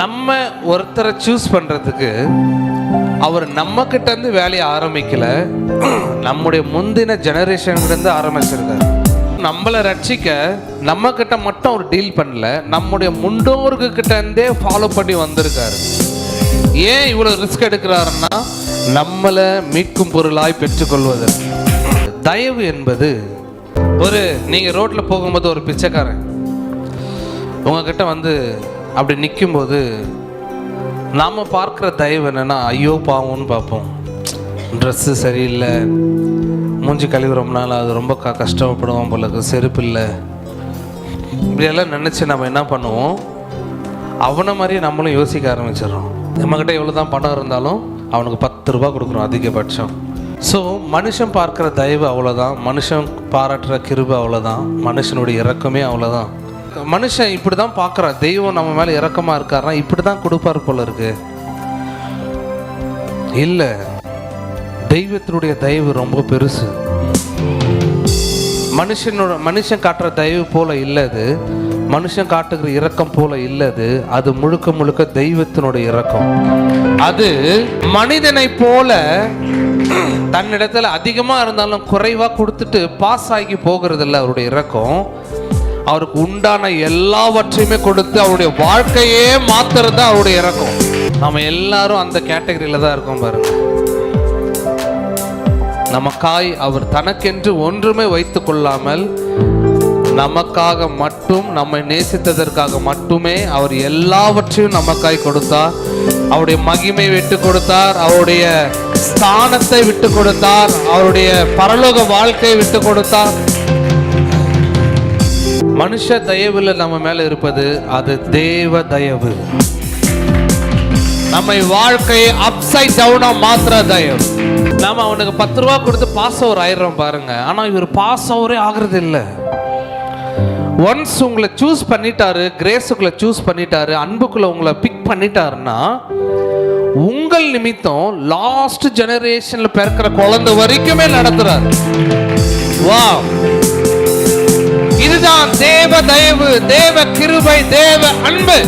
நம்ம ஒருத்தரை சூஸ் பண்றதுக்கு அவர் நம்ம கிட்ட இருந்து வேலையை ஆரம்பிக்கல, நம்முடைய முந்தின ஜெனரேஷன் இருந்து ஆரம்பிச்சிருக்காரு. நம்மளை ரட்சிக்க நம்ம கிட்ட மட்டும் அவர் டீல் பண்ணல, நம்முடைய முன்னோருக்கு கிட்ட இருந்தே ஃபாலோ பண்ணி வந்திருக்காரு. ஏன் இவ்வளவு ரிஸ்க் எடுக்கிறாருன்னா நம்மளை மீட்கும் பொருளாய் பெற்றுக்கொள்வது. தயவு என்பது நீங்க ரோட்ல போகும்போது ஒரு பிச்சைக்காரன் உங்ககிட்ட வந்து அப்படி நிற்கும்போது நாம் பார்க்குற தயவு என்னென்னா, ஐயோ பாவம்னு பார்ப்போம். ட்ரெஸ்ஸு சரியில்லை, மூஞ்சி கழுவி ரொம்ப நாள் அது ரொம்ப கஷ்டப்படுவோம் போல, செருப்பு இல்லை, இப்படியெல்லாம் நினச்சி நம்ம என்ன பண்ணுவோம், அவனை மாதிரியே நம்மளும் யோசிக்க ஆரம்பிச்சிடறோம். நம்மக்கிட்ட எவ்வளோ தான் பணம் இருந்தாலும் அவனுக்கு 10 ரூபா கொடுக்குறோம் அதிகபட்சம். ஸோ மனுஷன் பார்க்குற தயவு அவ்வளோதான், மனுஷன் பாராட்டுற கிருபை அவ்வளோதான், மனுஷனுடைய இரக்கமே அவ்வளோதான். மனுஷன் இப்படி தான் பார்க்குறான், தெய்வம் நம்ம மேலே இரக்கமாக இருக்காருன்னா இப்படி தான் கொடுப்பார் போல இருக்கு. இல்லை, தெய்வத்தினுடைய தயவு ரொம்ப பெருசு. மனுஷன் காட்டுற தயவு போல இல்லது, மனுஷன் காட்டுகிற இரக்கம் போல இல்லது. அது முழுக்க முழுக்க தெய்வத்தினுடைய இரக்கம். அது மனிதனை போல தன்னிடத்துல அதிகமாக இருந்தாலும் குறைவாக கொடுத்துட்டு பாஸ் ஆகி போகிறது இல்லை அவருடைய இரக்கம். அவருக்கு உண்டான எல்லாவற்றையுமே கொடுத்து அவருடைய வாழ்க்கையே மாத்துறது தான் அவருடைய இரக்கம். நம்ம எல்லாரும் அந்த கேட்டகரியில தான் இருக்கோம் பாருங்க. நமக்காய் அவர் தனக்கென்று ஒன்றுமே வைத்துக் கொள்ளாமல் நமக்காக மட்டும், நம்மை நேசித்ததற்காக மட்டுமே அவர் எல்லாவற்றையும் நமக்காய் கொடுத்தார். அவருடைய மகிமை விட்டு கொடுத்தார், அவருடைய ஸ்தானத்தை விட்டு கொடுத்தார், அவருடைய பரலோக வாழ்க்கையை விட்டு கொடுத்தார். மனுஷ தயவுல நம்ம மேல இருப்பது அது தேவ தயவு. நம்ம வாழ்க்கையை அப்சைட் டவுனா மாத்திர தயவு. நாம அவனுக்கு 10 ரூபா கொடுத்து பாஸ் ஓவர் ஆயிடுறோம் பாருங்க. ஆனா இவர் பாஸ் ஓவரே ஆகுறது இல்லை. ஒன்ஸ் உங்களை சூஸ் பண்ணிட்டாரு, கிரேஸுக்குள்ள சூஸ் பண்ணிட்டாரு, அன்புக்குள்ள உங்களை பிக் பண்ணிட்டாருன்னா உங்கள் நிமித்தம் லாஸ்ட் ஜெனரேஷன்ல பிறக்கிற குழந்தை வரைக்குமே நடத்துறாரு. வாவ், இதுதான் தேவ தயவு, தேவ கிருபை, தேவ அன்பு.